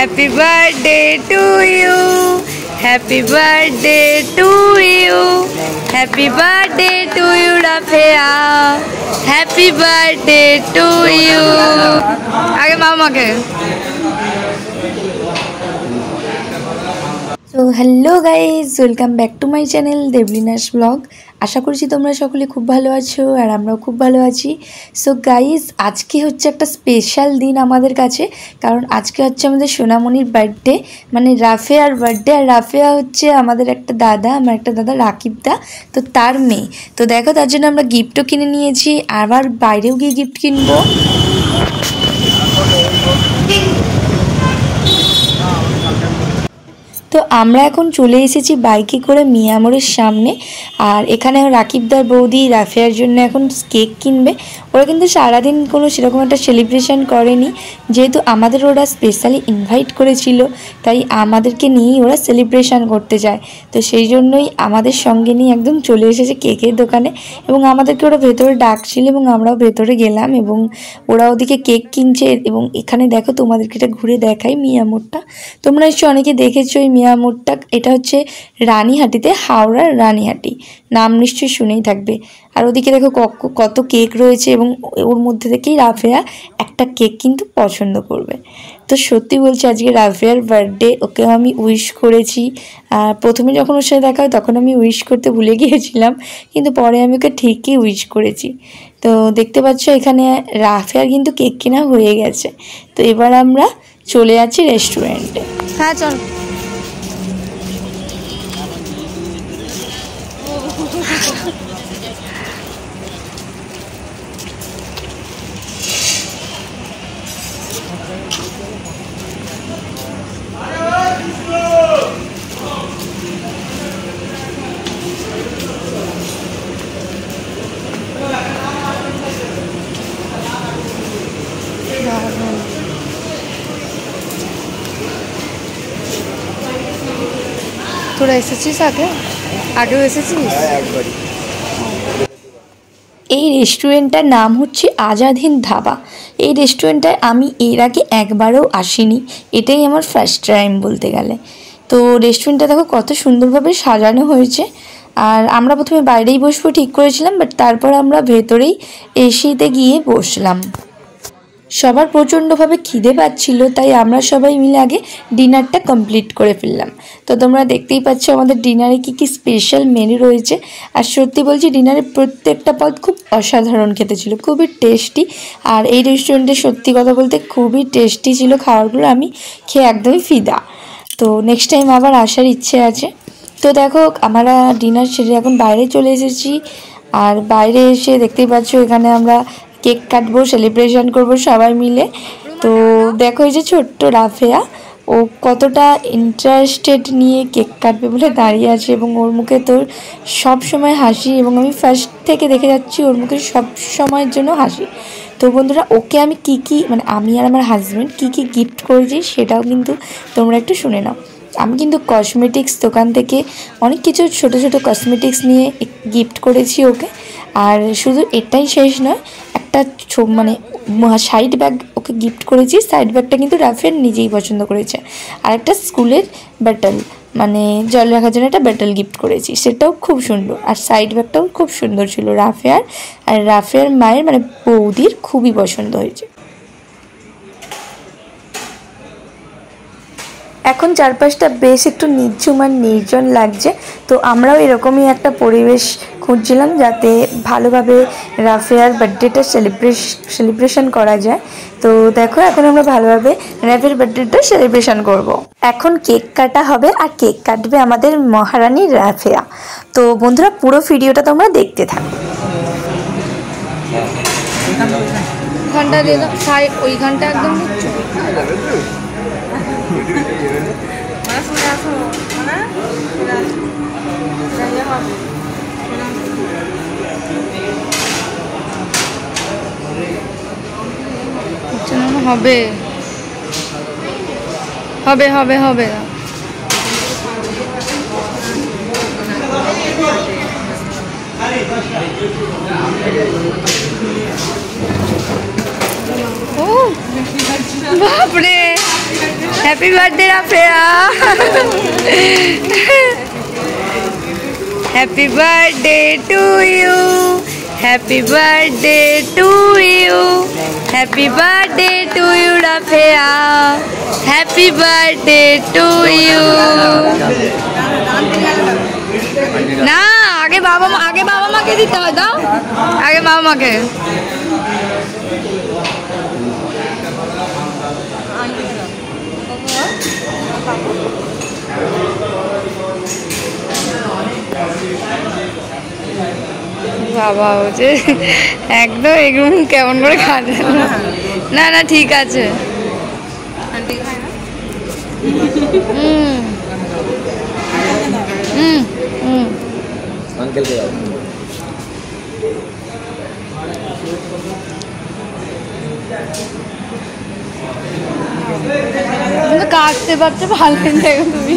Happy birthday to you. Happy birthday to you. Happy birthday to you, Rafea. Happy birthday to you. आगे मामा के। So hello guys, welcome back to my channel Debolina's blog. আশা করছি তোমরা সকলে খুব ভালো আছো আর আমরাও খুব ভালো আছি। সো গাইজ, আজকে হচ্ছে একটা স্পেশাল দিন আমাদের কাছে, কারণ আজকে হচ্ছে আমাদের সোনামণির বার্থডে, মানে রাফেয়ার বার্থডে। আর রাফেয়া হচ্ছে আমাদের একটা দাদা, আমার একটা দাদা রাকিব দা, তো তার মেয়ে। তো দেখো, তার জন্য আমরা গিফটও কিনে নিয়েছি, আবার বাইরেও গিয়ে গিফট কিনবো। তো আমরা এখন চলে এসেছি বাইকে করে মিয়ামোড়ের সামনে। আর এখানে রাকিবদার বৌদি রাফেয়ার জন্য এখন কেক কিনবে। ওরা কিন্তু সারাদিন কোনো সেরকম একটা সেলিব্রেশন করেনি, যেহেতু আমাদের ওরা স্পেশালি ইনভাইট করেছিল, তাই আমাদেরকে নিয়েই ওরা সেলিব্রেশন করতে চায়। তো সেই জন্যই আমাদের সঙ্গে নিয়ে একদম চলে এসেছে কেকের দোকানে, এবং আমাদেরকে ওরা ভেতরে ডাকছিল এবং আমরাও ভেতরে গেলাম, এবং ওরা ওদিকে কেক কিনছে। এবং এখানে দেখো, তোমাদেরকে এটা ঘুরে দেখাই মিয়ামোড়টা। তোমরা নিশ্চয়ই অনেকে দেখেছো এই মিয়ামোড়টা। এটা হচ্ছে রানীহাটিতে, হাওড়ার রানীহাটি, নাম নিশ্চয়ই শুনেই থাকবে। আর ওদিকে দেখো কত কেক রয়েছে, এবং ওর মধ্যে থেকেই রাফেয়া একটা কেক কিন্তু পছন্দ করবে। তো সত্যি বলছি, আজকে রাফেয়ার বার্থডে, ওকে আমি উইশ করেছি। প্রথমে যখন ওর সাথে দেখা হয় তখন আমি উইশ করতে ভুলে গিয়েছিলাম, কিন্তু পরে আমি ওকে ঠিকই উইশ করেছি। তো দেখতে পাচ্ছ এখানে রাফেয়ার কিন্তু কেক কেনা হয়ে গেছে। তো এবার আমরা চলে যাচ্ছি রেস্টুরেন্টে। হ্যাঁ চল। তোরা এসেছিস আগেও এসেছিস? এই রেস্টুরেন্টটার নাম হচ্ছে আজাদ হিন্দ ধাবা। এই রেস্টুরেন্টটায় আমি এর আগে একবারও আসিনি, এটাই আমার ফার্স্ট টাইম বলতে গেলে। তো রেস্টুরেন্টটা দেখো কত সুন্দরভাবে সাজানো হয়েছে। আর আমরা প্রথমে বাইরেই বসবো ঠিক করেছিলাম, বাট তারপর আমরা ভেতরেই এসিতে গিয়ে বসলাম। সবার প্রচণ্ডভাবে খিদে পাচ্ছিল, তাই আমরা সবাই মিলে আগে ডিনারটা কমপ্লিট করে ফেললাম। তো তোমরা দেখতেই পাচ্ছ আমাদের ডিনারে কী স্পেশাল মেনু রয়েছে। আর সত্যি বলছি, ডিনারের প্রত্যেকটা পদ খুব অসাধারণ খেতে ছিল, খুবই টেস্টি। আর এই রেস্টুরেন্টে সত্যি কথা বলতে খুবই টেস্টি ছিল খাবারগুলো, আমি খেয়ে একদমই ফিদা। তো নেক্সট টাইম আবার আসার ইচ্ছে আছে। তো দেখো, আমরা ডিনার সেরে এখন বাইরে চলে এসেছি। আর বাইরে এসে দেখতেই পাচ্ছ এখানে আমরা কেক কাটবো, সেলিব্রেশন করব সবাই মিলে। তো দেখো, এই যে ছোট্ট রাফেয়া, ও কতটা ইন্টারেস্টেড নিয়ে কেক কাটবে বলে দাঁড়িয়ে আছে, এবং ওর মুখে তোর সব সময় হাসি, এবং আমি ফার্স্ট থেকে দেখে যাচ্ছি ওর মুখে সব সময়ের জন্য হাসি। তো বন্ধুরা, ওকে আমি মানে আমি আর আমার হাজব্যান্ড কী গিফট করেছি সেটাও কিন্তু তোমরা একটু শুনে নাও। আমি কিন্তু কসমেটিক্স দোকান থেকে অনেক কিছু ছোটো ছোটো কসমেটিক্স নিয়ে গিফট করেছি ওকে। আর শুধু এটাই শেষ নয়, একটা মানে সাইড ব্যাগ ওকে গিফট করেছি। সাইড ব্যাগটা কিন্তু রাফেয়ার নিজেই পছন্দ করেছে। আর একটা স্কুলের ব্যাটল, মানে জল রাখার জন্য একটা ব্যাটল গিফট করেছি, সেটাও খুব সুন্দর। আর সাইড ব্যাগটাও খুব সুন্দর ছিল রাফেয়ার, আর রাফেয়ার মায়ের মানে বৌদির খুবই পছন্দ হয়েছে। এখন চারপাশটা বেশ একটু নিঝুম আর নির্জন লাগছে। তো আমরাও এরকমই একটা পরিবেশ খুঁজছিলাম, যাতে ভালোভাবে রাফেয়ার বার্থডেটা সেলিব্রেশন করা যায়। তো দেখো, এখন আমরা ভালোভাবে রাফেয়ার বার্থডেটা সেলিব্রেশন করব। এখন কেক কাটা হবে, আর কেক কাটবে আমাদের মহারানী রাফেয়া। তো বন্ধুরা, পুরো ভিডিওটা তোমরা দেখতে থাকো। ঘন্টা দিয়ে দাও, ওই ঘন্টা একদম হবে হবে হবে হবে ও বাপরে happy birthday Rafeya. Happy birthday to you, happy birthday to you, happy birthday to you Rafeya, happy birthday to you. না আগে বাবা মাকে দিতে হয়, দাও আগে বাবা মাকে। বাবা হচ্ছে একদম এগুলো কেমন করে খাওয়া, না না ঠিক আছে। কাটতে পারতে ভালো দেখো তুমি।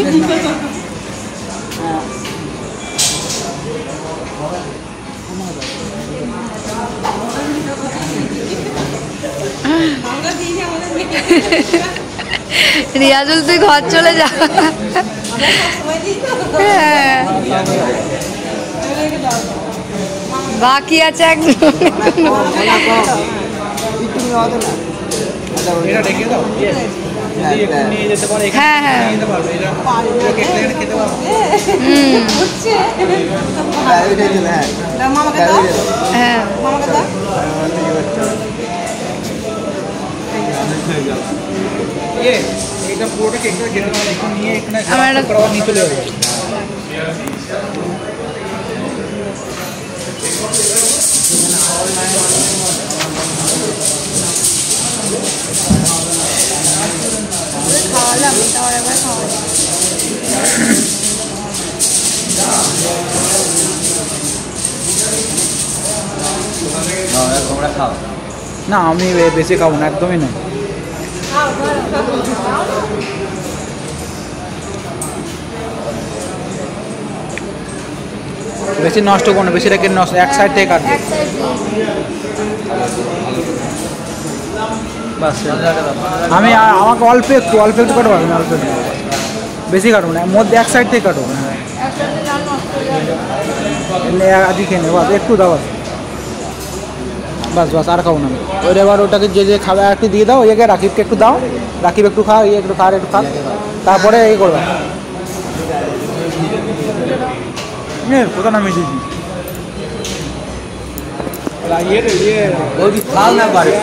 রিয়াজুল তুই ঘর চলে যা। বাকি আছে একদম। হ্যাঁ হ্যাঁ হ্যাঁ খাওয়ালাম তাও একবার খাওয়ালাম। তোমরা খাও না, আমি বেশি খাবো না, একদমই না। বেশি নষ্ট করো না, বেশি রেখে নষ্ট, এক সাইড থেকে কাটবে বাস। আমি আমাকে অল্প একটু কাটবো, আমি অল্প একটু, বেশি কাটবো না, মধ্যে এক সাইড থেকে কাটবো। আদি খেয়ে নেবো, একটু দাও বাস বাস, আর খাবো না। ওই এবার ওটাকে যে খাবে একটু দিয়ে দাও, ইয়েকে রাকিবকে একটু দাও, রাকিব একটু খা, ইয়ে একটু খা, একটু খা, তারপরে এই করবে। কোথা নামিয়ে দিয়েছি লাল না পারে।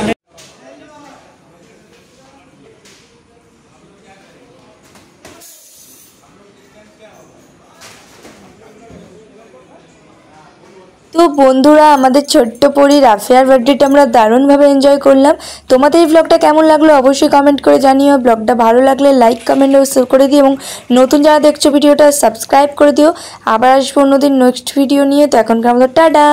তো বন্ধুরা, আমাদের ছোট্ট পরি রাফিয়ার বার্থডেটা আমরা দারুণভাবে এনজয় করলাম। তোমাদের এই ব্লগটা কেমন লাগলো অবশ্যই কমেন্ট করে জানিও। ব্লগটা ভালো লাগলে লাইক কমেন্ট ও শেয়ার করে দিও, এবং নতুন যারা দেখছো ভিডিওটা সাবস্ক্রাইব করে দিও। আবার আসবো অন্যদিন নেক্সট ভিডিও নিয়ে। তো এখনকার মতো টাটা।